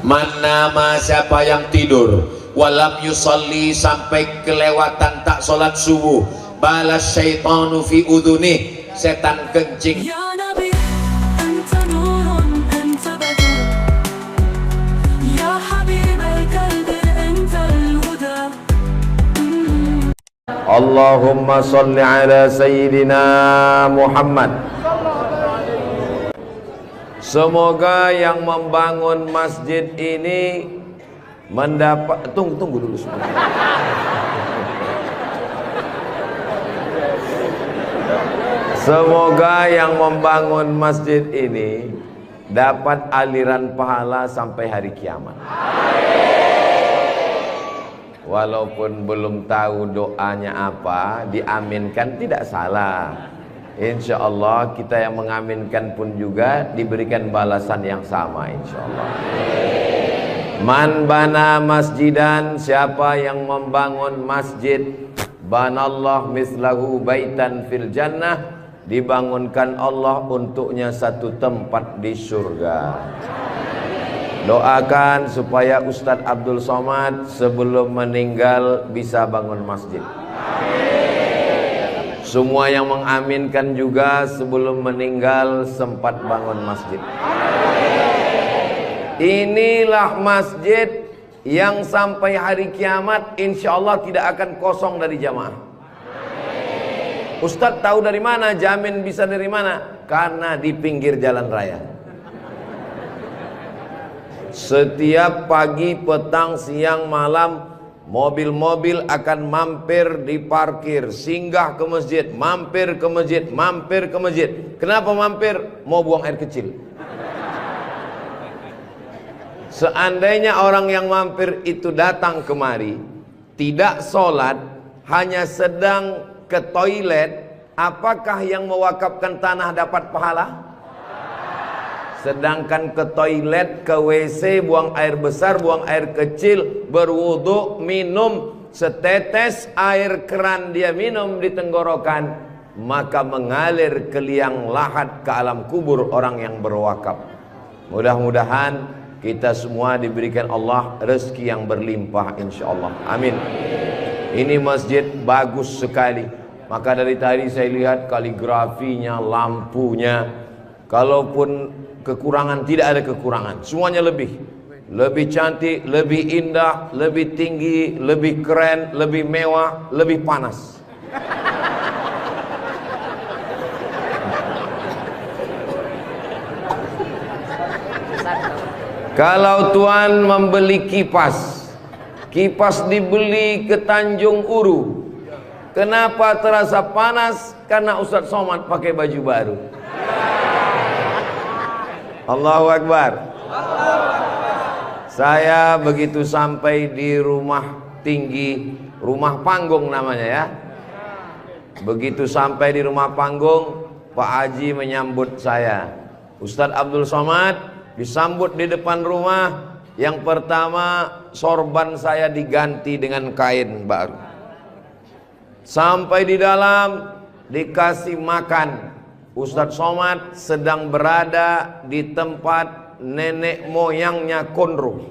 Manama siapa yang tidur walam yusalli sampai kelewatan tak sholat subuh, balas syaitanu fi udhunih, setan kencing. Ya Nabi, anta nurun, anta badr. Ya Habib al-qalbi, anta al-huda. Allahumma salli ala Sayyidina Muhammad. Semoga yang membangun masjid ini mendapat, tunggu dulu semua. Semoga yang membangun masjid ini dapat aliran pahala sampai hari kiamat. Walaupun belum tahu doanya apa, diaminkan tidak salah. Insya Allah kita yang mengaminkan pun juga diberikan balasan yang sama, insya Allah. Man bana masjidan, siapa yang membangun masjid, banallah mislahu baitan fil jannah, dibangunkan Allah untuknya satu tempat di surga. Doakan supaya Ustadz Abdul Somad sebelum meninggal bisa bangun masjid. Semua yang mengaminkan juga sebelum meninggal sempat bangun masjid. Inilah masjid yang sampai hari kiamat insya Allah tidak akan kosong dari jamaah. Ustadz tahu dari mana? Jamin bisa dari mana? Karena di pinggir jalan raya. Setiap pagi, petang, siang, malam, mobil-mobil akan mampir di parkir, singgah ke masjid, mampir ke masjid, mampir ke masjid. Kenapa mampir? Mau buang air kecil. Seandainya orang yang mampir itu datang kemari, tidak sholat, hanya sedang ke toilet, apakah yang mewakafkan tanah dapat pahala? Sedangkan ke toilet, ke WC, buang air besar, buang air kecil, berwudu, minum setetes air keran dia minum di tenggorokan, maka mengalir ke liang lahat ke alam kubur orang yang berwakaf. Mudah-mudahan kita semua diberikan Allah rezeki yang berlimpah insyaallah. Amin. Ini masjid bagus sekali. Maka dari tadi saya lihat kaligrafinya, lampunya, kalaupun kekurangan, tidak ada kekurangan, semuanya lebih cantik, lebih indah, lebih tinggi, lebih keren, lebih mewah, lebih panas. Kalau tuan membeli kipas dibeli ke Tanjung Uru, kenapa terasa panas? Karena Ustadz Somad pakai baju baru. Allahu Akbar. Saya begitu sampai di rumah tinggi, rumah panggung namanya ya. Begitu sampai di rumah panggung, Pak Haji menyambut saya. Ustadz Abdul Somad disambut di depan rumah. Yang pertama, sorban saya diganti dengan kain baru. Sampai di dalam dikasih makan. Ustadz Somad sedang berada di tempat nenek moyangnya Konro.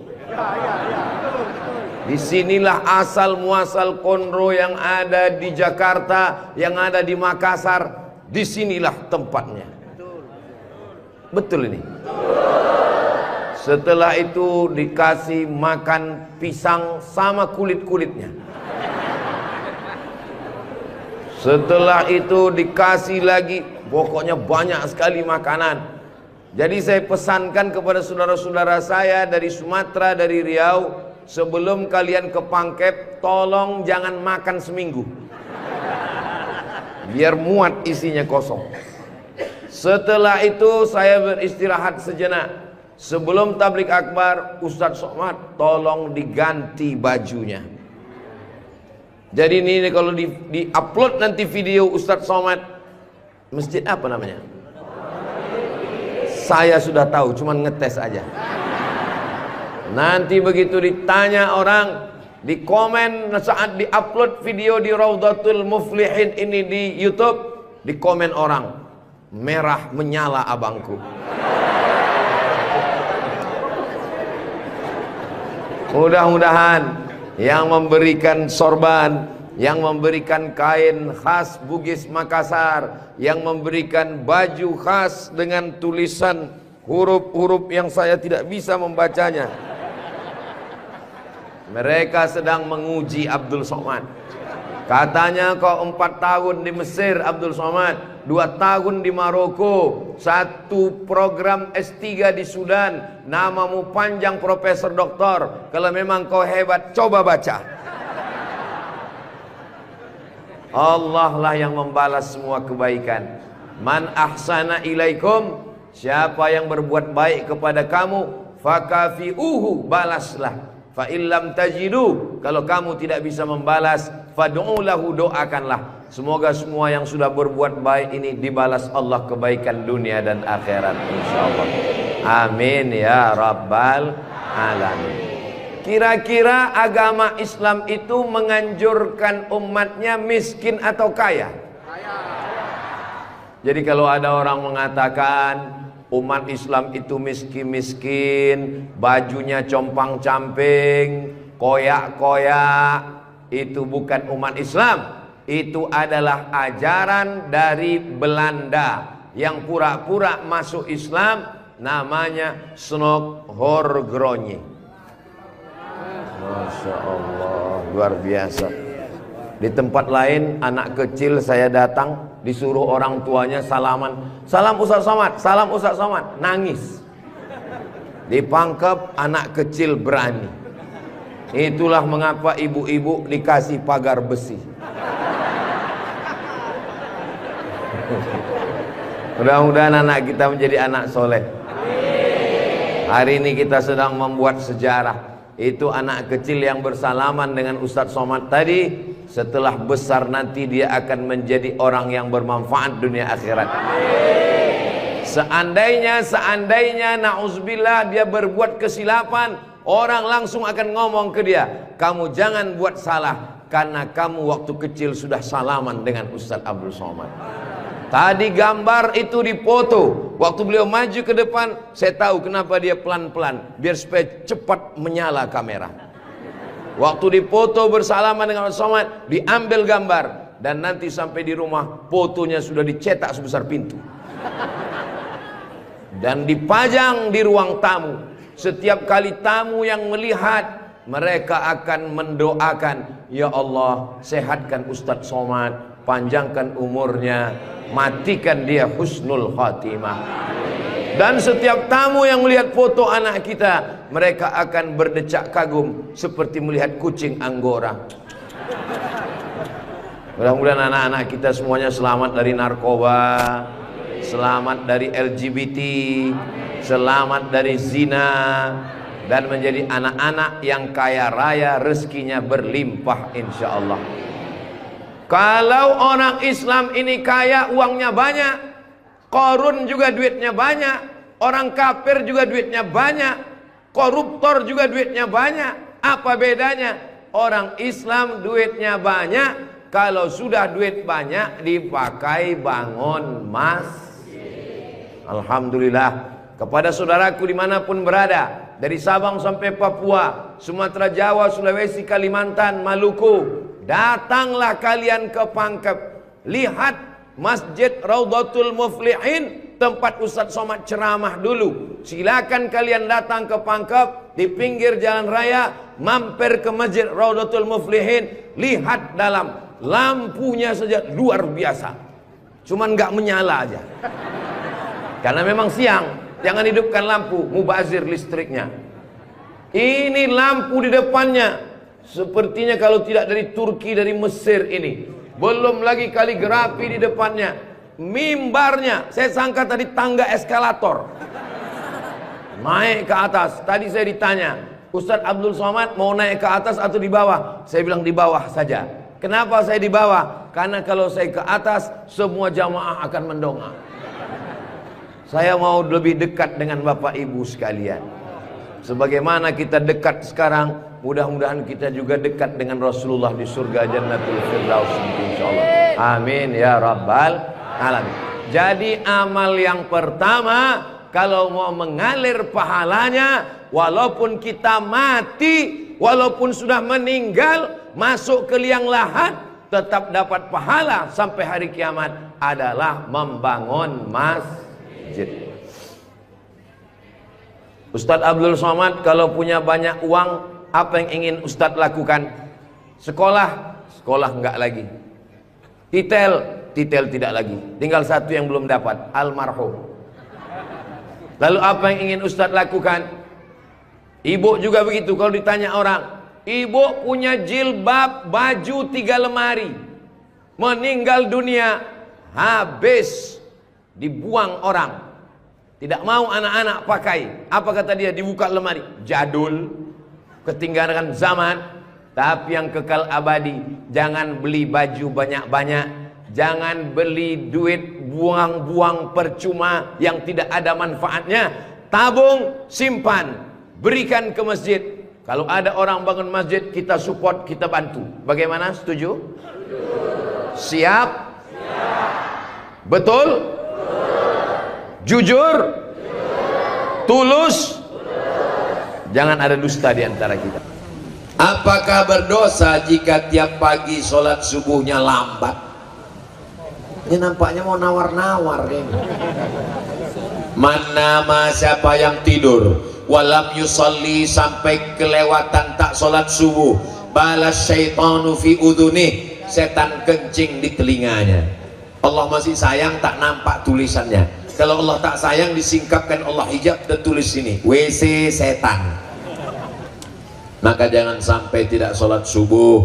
Disinilah asal muasal Konro yang ada di Jakarta, yang ada di Makassar. Disinilah tempatnya. Betul ini. Setelah itu dikasih makan pisang sama kulit-kulitnya. Setelah itu dikasih lagi, pokoknya banyak sekali makanan. Jadi saya pesankan kepada saudara-saudara saya dari Sumatera, dari Riau, sebelum kalian ke Pangkep, tolong jangan makan seminggu, biar muat isinya kosong. Setelah itu saya beristirahat sejenak. Sebelum tablik akbar, Ustadz Somad tolong diganti bajunya. Jadi ini kalau di-upload nanti video Ustadz Somad, masjid apa namanya? Saya sudah tahu, cuman ngetes aja. Nanti begitu ditanya orang, di komen saat di-upload video di Raudhatul Muflihin ini di YouTube, di komen orang, merah menyala abangku. Mudah-mudahan yang memberikan sorban, yang memberikan kain khas Bugis Makassar, yang memberikan baju khas dengan tulisan huruf-huruf yang saya tidak bisa membacanya, mereka sedang menguji Abdul Somad. Katanya kau 4 tahun di Mesir Abdul Somad, 2 tahun di Maroko, 1 program S3 di Sudan, namamu panjang profesor doktor. Kalau memang kau hebat, coba baca. Allah lah yang membalas semua kebaikan. Man ahsana ilaikum, siapa yang berbuat baik kepada kamu, fakafi'uhu, balaslah. Fa illam tajidu, kalau kamu tidak bisa membalas, fad'u lahu, doakanlah. Semoga semua yang sudah berbuat baik ini dibalas Allah kebaikan dunia dan akhirat insyaallah. Amin ya rabbal alamin. Kira-kira agama Islam itu menganjurkan umatnya miskin atau kaya? Jadi kalau ada orang mengatakan umat Islam itu miskin-miskin, bajunya compang-camping, koyak-koyak, itu bukan umat Islam. Itu adalah ajaran dari Belanda yang pura-pura masuk Islam, namanya Snokhorgrony. Masya Allah, luar biasa. Di tempat lain anak kecil saya datang, disuruh orang tuanya salaman, salam Ustaz Somad, salam Ustaz Somad, nangis. Dipangkep, anak kecil berani. Itulah mengapa ibu-ibu dikasih pagar besi. Mudah-mudahan anak kita menjadi anak soleh. Hari ini kita sedang membuat sejarah. Itu anak kecil yang bersalaman dengan Ustadz Somad tadi, setelah besar nanti dia akan menjadi orang yang bermanfaat dunia akhirat. Seandainya na'udzubillah dia berbuat kesilapan, orang langsung akan ngomong ke dia, kamu jangan buat salah, karena kamu waktu kecil sudah salaman dengan Ustadz Abdul Somad. Tadi gambar itu dipoto. Waktu beliau maju ke depan, saya tahu kenapa dia pelan-pelan, biar supaya cepat menyala kamera. Waktu dipoto bersalaman dengan Ustaz Somad, diambil gambar, dan nanti sampai di rumah fotonya sudah dicetak sebesar pintu dan dipajang di ruang tamu. Setiap kali tamu yang melihat, mereka akan mendoakan, ya Allah, sehatkan Ustadz Somad, panjangkan umurnya, matikan dia husnul khatimah. Dan setiap tamu yang melihat foto anak kita, mereka akan berdecak kagum seperti melihat kucing Anggora. Mudah-mudahan anak-anak kita semuanya selamat dari narkoba, selamat dari LGBT, selamat dari zina, dan menjadi anak-anak yang kaya raya, rezekinya berlimpah insyaallah. Kalau orang Islam ini kaya, uangnya banyak, Qarun juga duitnya banyak, orang kafir juga duitnya banyak, koruptor juga duitnya banyak. Apa bedanya? Orang Islam duitnya banyak, kalau sudah duit banyak dipakai bangun masjid. Alhamdulillah. Kepada saudaraku dimanapun berada, dari Sabang sampai Papua, Sumatera, Jawa, Sulawesi, Kalimantan, Maluku, datanglah kalian ke Pangkep. Lihat Masjid Raudhatul Muflihin, tempat Ustadz Somad ceramah dulu. Silakan kalian datang ke Pangkep, di pinggir jalan raya, mampir ke Masjid Raudhatul Muflihin. Lihat dalam, lampunya saja luar biasa, cuman nggak menyala aja karena memang siang. Jangan hidupkan lampu, mubazir listriknya. Ini lampu di depannya, sepertinya kalau tidak dari Turki, dari Mesir ini. Belum lagi kaligrafi di depannya. Mimbarnya, saya sangka tadi tangga eskalator, naik ke atas. Tadi saya ditanya, Ustadz Abdul Somad mau naik ke atas atau di bawah? Saya bilang di bawah saja. Kenapa saya di bawah? Karena kalau saya ke atas, semua jamaah akan mendongak. Saya mau lebih dekat dengan Bapak Ibu sekalian. Sebagaimana kita dekat sekarang, mudah-mudahan kita juga dekat dengan Rasulullah di surga Jannatul Firdaus insyaallah. Amin ya rabbal alamin. Jadi amal yang pertama, kalau mau mengalir pahalanya, walaupun kita mati, walaupun sudah meninggal, masuk ke liang lahat, tetap dapat pahala sampai hari kiamat, adalah membangun masjid. Ustadz Abdul Somad kalau punya banyak uang, apa yang ingin Ustadz lakukan? Sekolah, sekolah enggak lagi. Titel tidak lagi. Tinggal satu yang belum dapat, almarhum. Lalu apa yang ingin Ustadz lakukan? Ibu juga begitu. Kalau ditanya orang, ibu punya jilbab, baju 3 lemari, meninggal dunia, habis, dibuang orang. Tidak mau anak-anak pakai. Apa kata dia? Dibuka lemari. Jadul, ketinggalan zaman. Tapi yang kekal abadi, jangan beli baju banyak-banyak, jangan beli duit buang-buang percuma yang tidak ada manfaatnya. Tabung, simpan, berikan ke masjid. Kalau ada orang bangun masjid, kita support, kita bantu. Bagaimana? Setuju? Siap? Betul? Jujur? Tulus? Jangan ada dusta di antara kita. Apakah berdosa jika tiap pagi sholat subuhnya lambat? Ini nampaknya mau nawar-nawar ini. Manama, siapa yang tidur, walam yusalli, sampai kelewatan tak sholat subuh, balas syaitanu fi udhunih, setan kencing di telinganya. Allah masih sayang, tak nampak tulisannya. Kalau Allah tak sayang, disingkapkan Allah hijab dan tulis sini, WC setan. Maka jangan sampai tidak sholat subuh.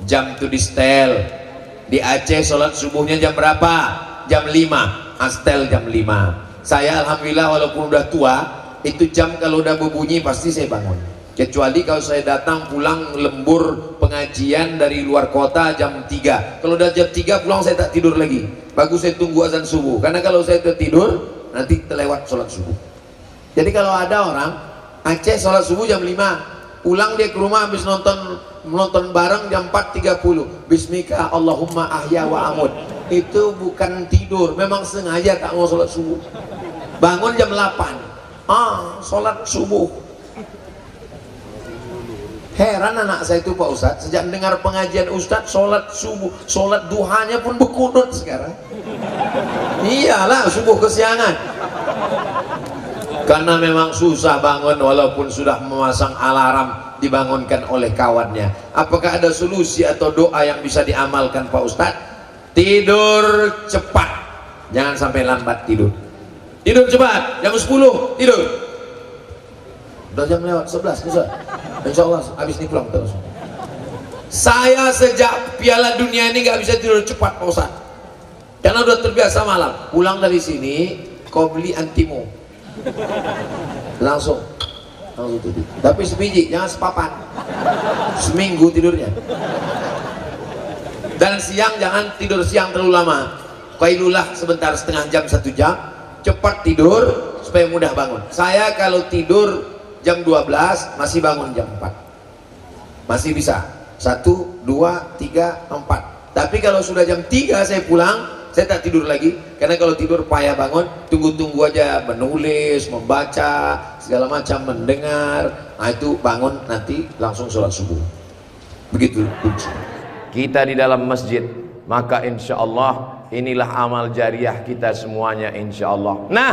Jam itu di setel. Di Aceh sholat subuhnya jam berapa? Jam 5. Astel jam 5. Saya alhamdulillah walaupun udah tua, itu jam kalau udah berbunyi pasti saya bangun. Kecuali kalau saya datang pulang lembur pengajian dari luar kota jam 3. Kalau udah jam 3 pulang saya tak tidur lagi. Bagus saya tunggu azan subuh. Karena kalau saya tertidur nanti terlewat sholat subuh. Jadi kalau ada orang Aceh sholat subuh jam 5, pulang dia ke rumah habis nonton bareng jam 4.30, Bismika Allahumma ahya wa amut. Itu bukan tidur, memang sengaja tak mau sholat subuh. Bangun jam 8, sholat subuh. Heran anak saya itu Pak Ustadz, sejak dengar pengajian Ustadz sholat subuh, sholat duhanya pun berkunut sekarang. Iyalah, subuh kesiangan. Karena memang susah bangun walaupun sudah memasang alarm, dibangunkan oleh kawannya. Apakah ada solusi atau doa yang bisa diamalkan Pak Ustadz? Tidur cepat, jangan sampai lambat tidur. Tidur cepat, jam 10 tidur. Udah jam lewat 11 Ustaz. Insya Allah habis ini pulang terus. Saya sejak Piala Dunia ini gak bisa tidur cepat Pak Ustadz, karena udah terbiasa malam. Pulang dari sini kau beli antimo, langsung tidur. Tapi sebiji, jangan sepapan. Seminggu tidurnya. Dan siang jangan tidur siang terlalu lama. Qailulah sebentar, setengah jam, 1 jam. Cepat tidur supaya mudah bangun. Saya kalau tidur jam 12 masih bangun jam 4. Masih bisa. 1, 2, 3, 4. Tapi kalau sudah jam 3 saya pulang, saya tak tidur lagi. Karena kalau tidur payah bangun. Tunggu-tunggu aja, menulis, membaca, segala macam, mendengar. Nah itu bangun nanti langsung sholat subuh. Begitu kunci. Kita di dalam masjid, maka insya Allah inilah amal jariah kita semuanya insya Allah. Nah,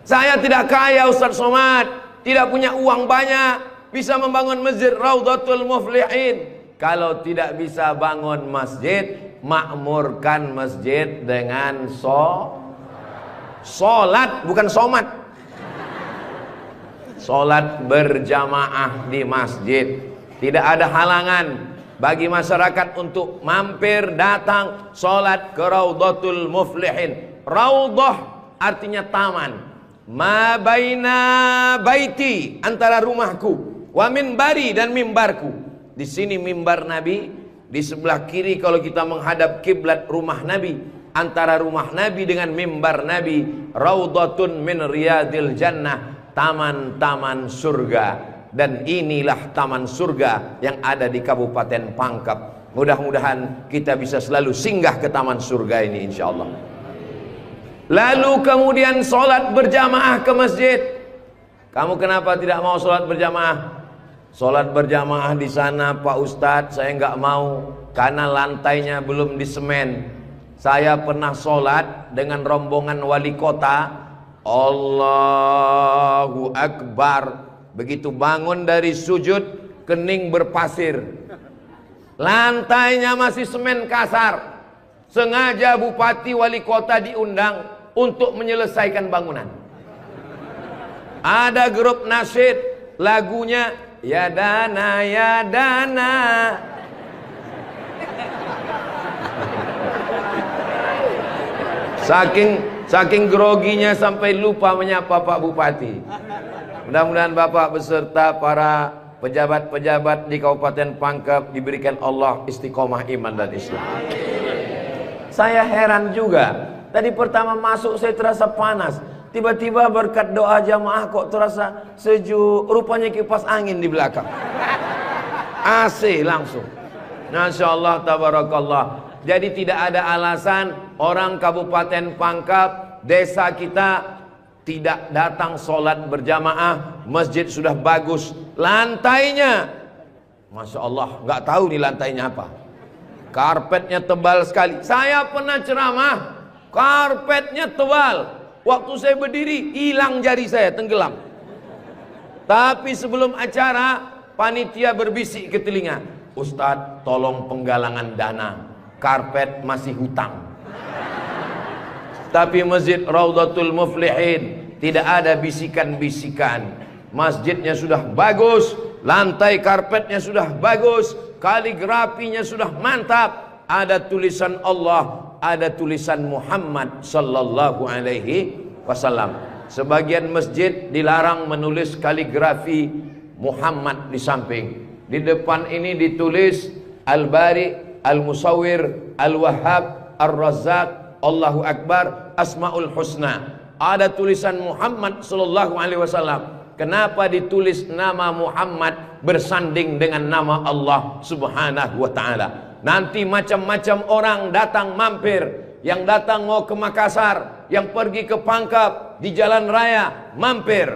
saya tidak kaya Ustadz Somad, tidak punya uang banyak, bisa membangun masjid Raudhatul Muflihin. Kalau tidak bisa bangun masjid, makmurkan masjid dengan sholat, bukan somat. Sholat berjamaah di masjid. Tidak ada halangan bagi masyarakat untuk mampir datang sholat ke Raudhatul Muflihin. Raudhah artinya taman. Ma baina baiti, antara rumahku, wa minbari, dan mimbarku. Di sini mimbar Nabi, di sebelah kiri kalau kita menghadap kiblat rumah Nabi. Antara rumah Nabi dengan mimbar Nabi, Raudhatun min riyadil jannah, taman-taman surga. Dan inilah taman surga yang ada di Kabupaten Pangkep. Mudah-mudahan kita bisa selalu singgah ke taman surga ini insya Allah. lalu kemudian sholat berjamaah ke masjid. Kamu kenapa tidak mau sholat berjamaah? Sholat berjamaah di sana Pak Ustadz saya nggak mau karena lantainya belum disemen. Saya pernah sholat dengan rombongan wali kota. Allahu Akbar. Begitu bangun dari sujud, kening berpasir. Lantainya masih semen kasar. Sengaja bupati wali kota diundang untuk menyelesaikan bangunan. Ada grup nasyid, lagunya ya dana ya dana. Saking groginya sampai lupa menyapa Pak Bupati. Mudah-mudahan Bapak beserta para pejabat-pejabat di Kabupaten Pangkep diberikan Allah istiqomah iman dan Islam. Saya heran juga. Tadi pertama masuk saya terasa panas. Tiba-tiba berkat doa jamaah kok terasa sejuk. Rupanya kipas angin di belakang. AC langsung. Masya Allah, tabarakallah. Jadi tidak ada alasan orang Kabupaten Pangkep, desa kita tidak datang sholat berjamaah. Masjid sudah bagus, lantainya Masya Allah, nggak tahu nih lantainya apa. Karpetnya tebal sekali. Saya pernah ceramah, karpetnya tebal. Waktu saya berdiri, hilang jari saya, tenggelam. Tapi sebelum acara, panitia berbisik ke telinga, Ustadz tolong penggalangan dana, karpet masih hutang. Tapi Masjid Raudhatul Muflihin tidak ada bisikan-bisikan. Masjidnya sudah bagus, lantai karpetnya sudah bagus, kaligrafinya sudah mantap. Ada tulisan Allah, ada tulisan Muhammad sallallahu alaihi wasallam. Sebagian masjid dilarang menulis kaligrafi Muhammad di samping. Di depan ini ditulis Al-Bari, Al-Musawwir, Al-Wahhab, Ar-Razzaq, Allahu Akbar, Asmaul Husna. Ada tulisan Muhammad sallallahu alaihi wasallam. Kenapa ditulis nama Muhammad bersanding dengan nama Allah Subhanahu wa taala? Nanti macam-macam orang datang mampir. Yang datang mau ke Makassar, yang pergi ke Pangkep, di jalan raya mampir.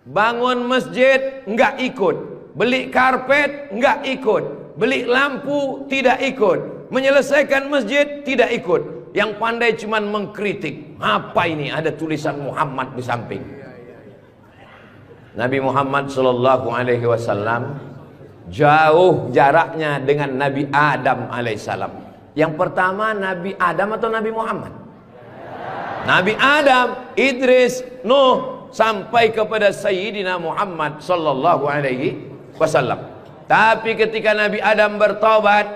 Bangun masjid enggak ikut, beli karpet enggak ikut, beli lampu tidak ikut, menyelesaikan masjid tidak ikut. Yang pandai cuman mengkritik. Apa ini ada tulisan Muhammad di samping? Nabi Muhammad sallallahu alaihi wasallam jauh jaraknya dengan Nabi Adam alaihissalam. Yang pertama Nabi Adam atau Nabi Muhammad? Nabi Adam, Idris, Nuh sampai kepada Sayyidina Muhammad sallallahu alaihi wasallam. Tapi ketika Nabi Adam bertobat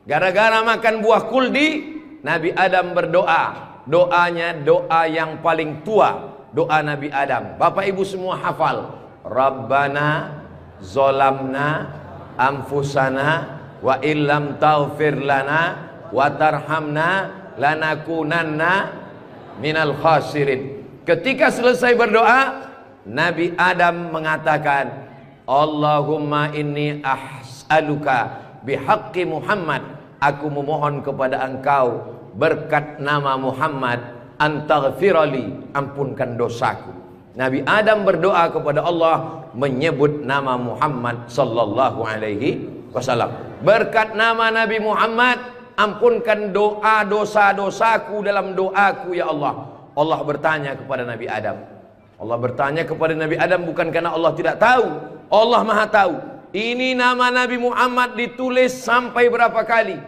gara-gara makan buah kuldi, Nabi Adam berdoa. Doanya doa yang paling tua, doa Nabi Adam. Bapak Ibu semua hafal. Rabbana zolamna anfusana wa illam taghfir lana wa tarhamna lanakunanna minal khasirin. Ketika selesai berdoa, Nabi Adam mengatakan, Allahumma inni as'aluka bihaqqi Muhammad, aku memohon kepada engkau berkat nama Muhammad, antaghfirali, ampunkan dosaku. Nabi Adam berdoa kepada Allah menyebut nama Muhammad sallallahu alaihi wasallam. Berkat nama Nabi Muhammad, ampunkan doa dosa-dosaku dalam doaku ya Allah. Allah bertanya kepada Nabi Adam. Allah bertanya kepada Nabi Adam bukan karena Allah tidak tahu. Allah Maha tahu. Ini nama Nabi Muhammad ditulis sampai berapa kali?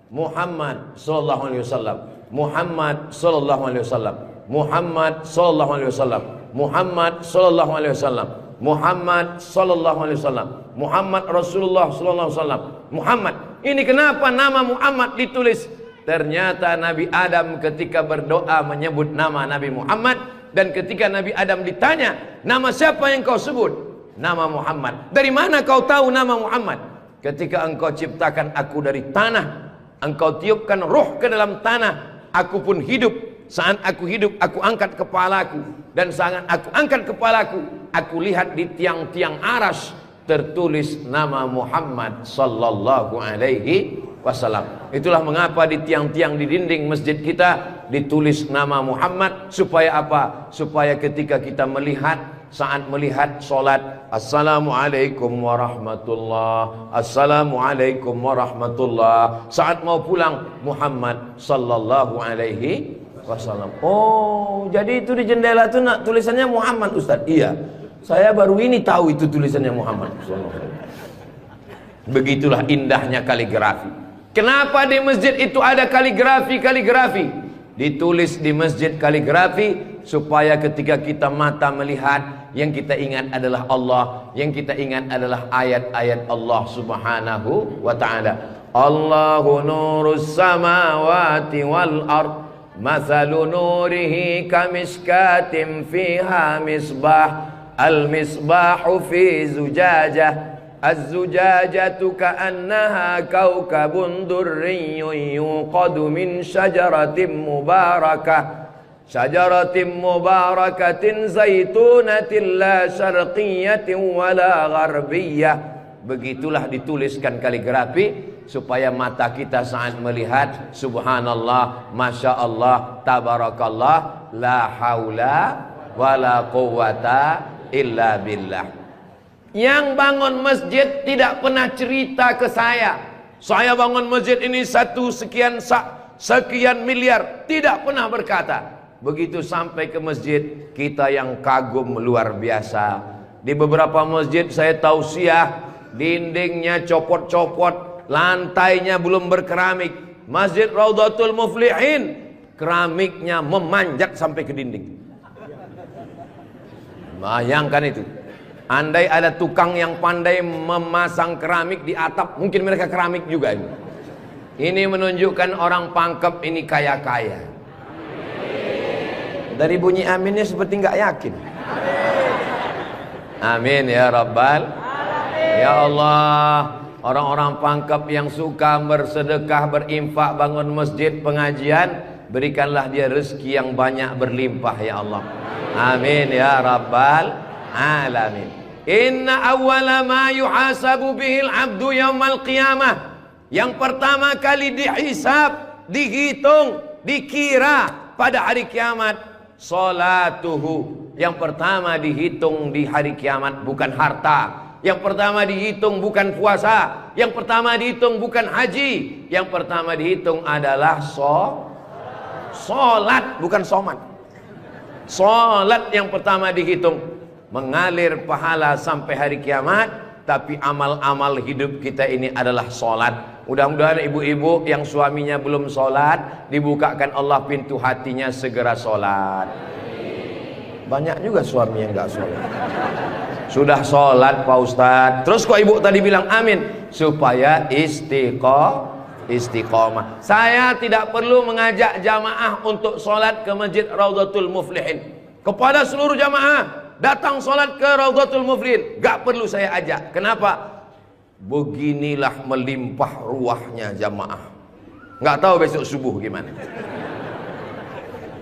Muhammad sallallahu alaihi wasallam. Muhammad sallallahu alaihi wasallam. Muhammad sallallahu alaihi wasallam. Muhammad sallallahu alaihi wasallam. Muhammad sallallahu alaihi wasallam. Muhammad Rasulullah sallallahu alaihi wasallam. Muhammad. Ini kenapa nama Muhammad ditulis? Ternyata Nabi Adam ketika berdoa menyebut nama Nabi Muhammad, dan ketika Nabi Adam ditanya, nama siapa yang kau sebut? Nama Muhammad. Dari mana kau tahu nama Muhammad? Ketika engkau ciptakan aku dari tanah, engkau tiupkan roh ke dalam tanah, aku pun hidup. Saat aku hidup, aku angkat kepalaku, dan saat aku angkat kepalaku, aku lihat di tiang-tiang aras tertulis nama Muhammad sallallahu alaihi wasallam. Itulah mengapa di tiang-tiang di dinding masjid kita ditulis nama Muhammad. Supaya apa? Supaya ketika kita melihat, saat melihat solat, Assalamualaikum warahmatullah, Assalamualaikum warahmatullah. Saat mau pulang, Muhammad sallallahu alaihi wasallam. Oh, jadi itu di jendela itu tulisannya Muhammad, Ustaz? Iya, saya baru ini tahu itu tulisannya Muhammad sallallahu alaihi wasallam. Begitulah indahnya kaligrafi. Kenapa di masjid itu ada kaligrafi? Ditulis di masjid kaligrafi supaya ketika kita mata melihat, yang kita ingat adalah Allah, yang kita ingat adalah ayat-ayat Allah subhanahu wa ta'ala. Allahu nurus samawati wal ard, mathalu nurihi kamiskatim fiha misbah, al misbahu fi zujajah, الزجاجة كأنها كوكب دري يوقد من شجرة مباركة زيتونة لا شرقية ولا غربية. Begitulah dituliskan kaligrafi supaya mata kita saat melihat, subhanallah, masya Allah, tabarakallah, la haula wala quwata illa billah. Yang bangun masjid tidak pernah cerita ke saya bangun masjid ini sekian miliar. Tidak pernah berkata. Begitu sampai ke masjid, kita yang kagum luar biasa. Di beberapa masjid saya tausiah, dindingnya copot-copot, lantainya belum berkeramik. Masjid Raudhatul Muflihin, keramiknya memanjat sampai ke dinding. Bayangkan itu. Andai ada tukang yang pandai memasang keramik di atap, mungkin mereka keramik juga ini. Ini menunjukkan orang Pangkep ini kaya-kaya. Dari bunyi aminnya seperti nggak yakin. Amin ya Rabbal. Ya Allah, orang-orang Pangkep yang suka bersedekah, berinfak, bangun masjid, pengajian, berikanlah dia rezeki yang banyak berlimpah ya Allah. Amin ya Rabbal alamin. Inna awwala ma yuhasabu bihil abdu yaumal qiyamah. Yang pertama kali dihisab, dihitung, dikira pada hari kiamat, salatuhu. Yang pertama dihitung di hari kiamat bukan harta. Yang pertama dihitung bukan puasa. Yang pertama dihitung bukan haji. Yang pertama dihitung adalah solat, bukan somat. Solat yang pertama dihitung. Mengalir pahala sampai hari kiamat. Tapi amal-amal hidup kita ini adalah solat. Mudah-mudahan ibu-ibu yang suaminya belum solat, dibukakan Allah pintu hatinya segera solat. Banyak juga suami yang gak solat. Sudah solat Pak Ustadz, terus kok ibu tadi bilang amin? Supaya istiqomah. Saya tidak perlu mengajak jamaah untuk solat ke Masjid Raudhatul Muflihin. Kepada seluruh jamaah, datang solat ke Raudhatul Muflihin, gak perlu saya ajak. Kenapa? Beginilah melimpah ruahnya jamaah. Gak tahu besok subuh gimana.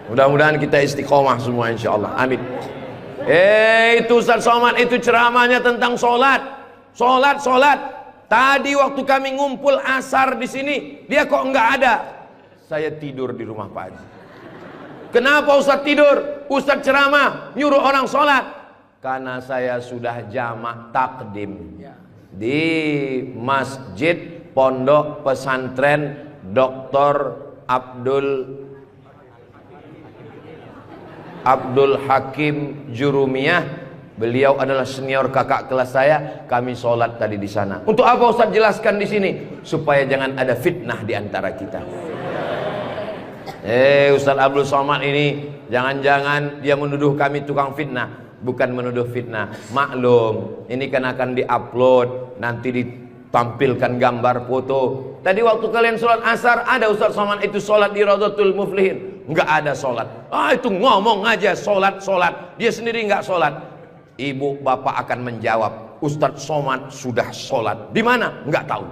Mudah-mudahan kita istiqomah semua insyaallah. Amin. Itu Ustaz Somad itu ceramahnya tentang solat. Solat. Tadi waktu kami ngumpul asar di sini, dia kok nggak ada. Saya tidur di rumah Pak Haji. Kenapa Ustaz tidur? Ustaz ceramah nyuruh orang solat. Karena saya sudah jamak takdim di Masjid Pondok Pesantren Dr. Abdul Hakim Jurumiyah. Beliau adalah senior kakak kelas saya. Kami sholat tadi di sana. Untuk apa Ustaz jelaskan di sini? Supaya jangan ada fitnah di antara kita. Ustaz Abdul Somad ini jangan-jangan dia menuduh kami tukang fitnah. Bukan menuduh fitnah. Maklum, ini kan akan diupload, nanti ditampilkan gambar foto. Tadi waktu kalian sholat asar, ada Ustaz Somad itu sholat di Raudhatul Muflihin. Enggak ada sholat. Itu ngomong aja sholat. Dia sendiri enggak sholat. Ibu bapak akan menjawab, Ustaz Somad sudah sholat. Di mana? Enggak tahu.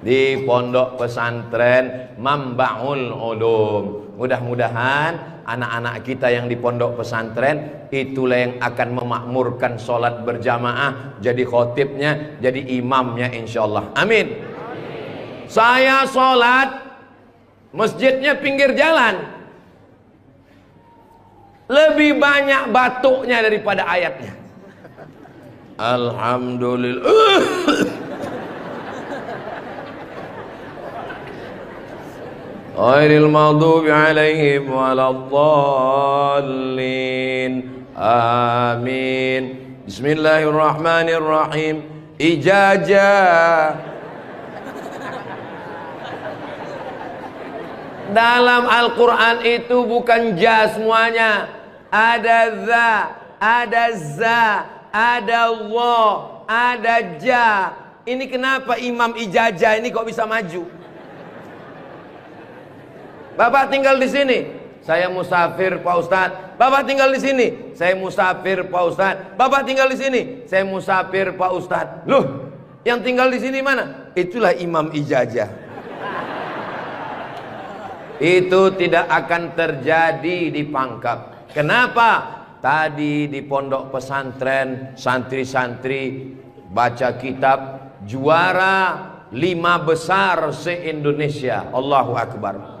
Di Pondok Pesantren Mambaul Ulum. Mudah-mudahan anak-anak kita yang di pondok pesantren itulah yang akan memakmurkan sholat berjamaah, jadi khotibnya, jadi imamnya insyaallah. Amin. Saya sholat masjidnya pinggir jalan, lebih banyak batuknya daripada ayatnya. Alhamdulillah. Ghairil maghdubi alaihim waladdallin. Amin. Bismillahirrahmanirrahim. Ijazah. Dalam Al-Quran itu bukan ja semuanya. Ada za, ada za, ada Allah, ada ja. Ini kenapa Imam Ijazah ini kok bisa maju? Bapak tinggal di sini, saya musafir Pak Ustadz. Bapak tinggal di sini, saya musafir Pak Ustadz. Bapak tinggal di sini, saya musafir Pak Ustadz. Loh, yang tinggal di sini mana? Itulah Imam Ijazah. Itu tidak akan terjadi di Pangkep. Kenapa? Tadi di pondok pesantren santri-santri baca kitab juara 5 besar se-Indonesia. Allahu Akbar.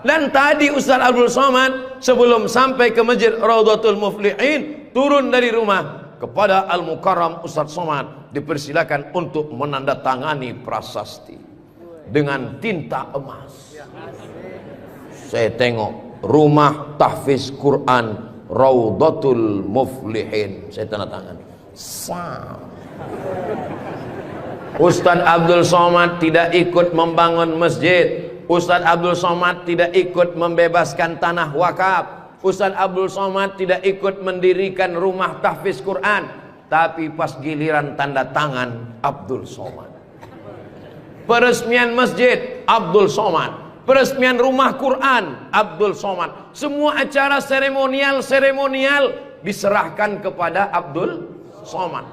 Dan tadi Ustaz Abdul Somad sebelum sampai ke Masjid Raudhatul Muflihin turun dari rumah kepada Al-Mukarram Ustaz Somad dipersilakan untuk menandatangani prasasti dengan tinta emas. Saya tengok rumah tahfiz Quran Raudhatul Muflihin, saya tanda tangan. Ustaz Abdul Somad tidak ikut membangun masjid. Ustaz Abdul Somad tidak ikut membebaskan tanah wakaf. Ustaz Abdul Somad tidak ikut mendirikan rumah tahfiz Quran. Tapi pas giliran tanda tangan Abdul Somad, peresmian masjid Abdul Somad, peresmian rumah Quran Abdul Somad, semua acara seremonial diserahkan kepada Abdul Somad.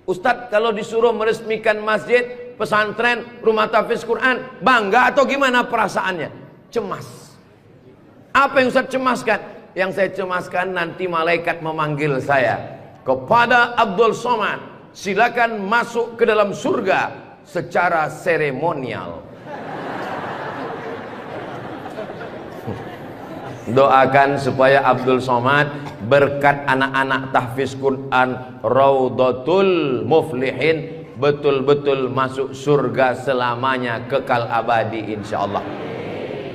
Ustadz kalau disuruh meresmikan masjid, pesantren, rumah tahfiz Quran, bangga atau gimana perasaannya? Cemas. Apa yang Ustadz cemaskan? Yang saya cemaskan nanti malaikat memanggil saya, kepada Abdul Somad, silakan masuk ke dalam surga secara seremonial. Doakan supaya Abdul Somad berkat anak-anak tahfiz Quran Raudhatul Muflihin betul-betul masuk surga selamanya, kekal abadi insyaallah.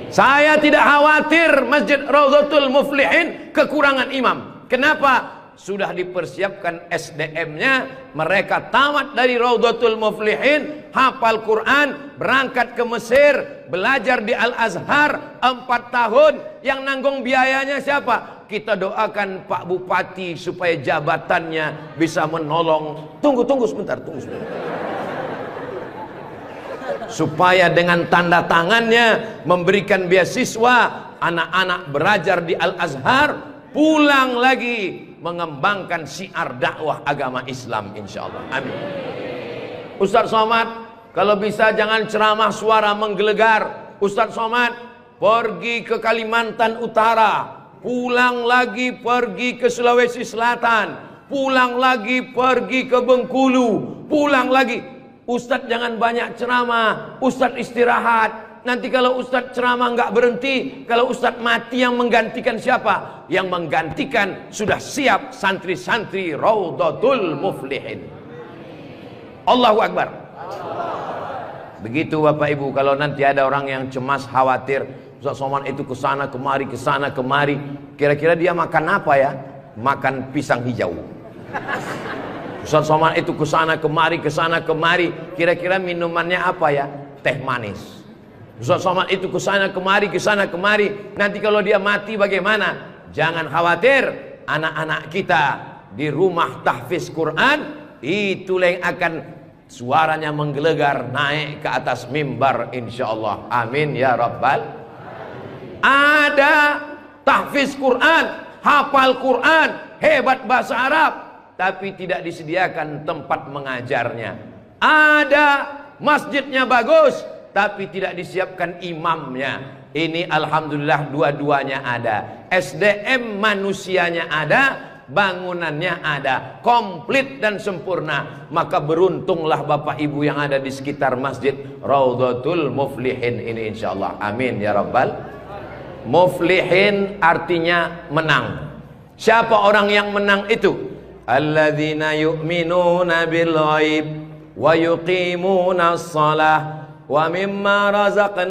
Saya tidak khawatir Masjid Raudhatul Muflihin kekurangan imam. Kenapa? Sudah dipersiapkan SDM-nya, mereka tamat dari Raudhatul Muflihin, hafal Quran, berangkat ke Mesir, belajar di Al-Azhar 4 tahun. Yang nanggung biayanya siapa? Kita doakan Pak Bupati supaya jabatannya bisa menolong. Tunggu sebentar. Supaya dengan tanda tangannya memberikan beasiswa, anak-anak belajar di Al-Azhar, pulang lagi mengembangkan syiar dakwah agama Islam insyaallah. Amin. Ustaz Somad, kalau bisa jangan ceramah suara menggelegar. Ustaz Somad pergi ke Kalimantan Utara, pulang lagi pergi ke Sulawesi Selatan, pulang lagi pergi ke Bengkulu, pulang lagi. Ustaz jangan banyak ceramah, Ustaz istirahat. Nanti kalau Ustadz ceramah nggak berhenti, kalau Ustadz mati yang menggantikan siapa? Yang menggantikan sudah siap santri-santri Raudhatul Muflihin. Allahu Akbar. Begitu Bapak Ibu, kalau nanti ada orang yang cemas, khawatir, Ustadz Somad itu kesana kemari, kira-kira dia makan apa ya? Makan pisang hijau. Ustadz Somad itu kesana kemari, kira-kira minumannya apa ya? Teh manis. Ustaz Somad itu kesana kemari. Nanti kalau dia mati bagaimana? Jangan khawatir, anak-anak kita di rumah tahfiz Quran itulah yang akan suaranya menggelegar naik ke atas mimbar insyaallah. Amin ya rabbal. Ada tahfiz Quran, hafal Quran, hebat bahasa Arab, tapi tidak disediakan tempat mengajarnya. Ada masjidnya bagus, tapi tidak disiapkan imamnya. Ini alhamdulillah dua-duanya ada. SDM manusianya ada, bangunannya ada, komplit dan sempurna. Maka beruntunglah Bapak Ibu yang ada di sekitar masjid Raudhatul Muflihin ini insyaallah. Amin ya rabbal. Muflihin artinya menang. Siapa orang yang menang itu? Alladzina yu'minuna bil ghaib wa yuqimuna shalah wa mimma razaqna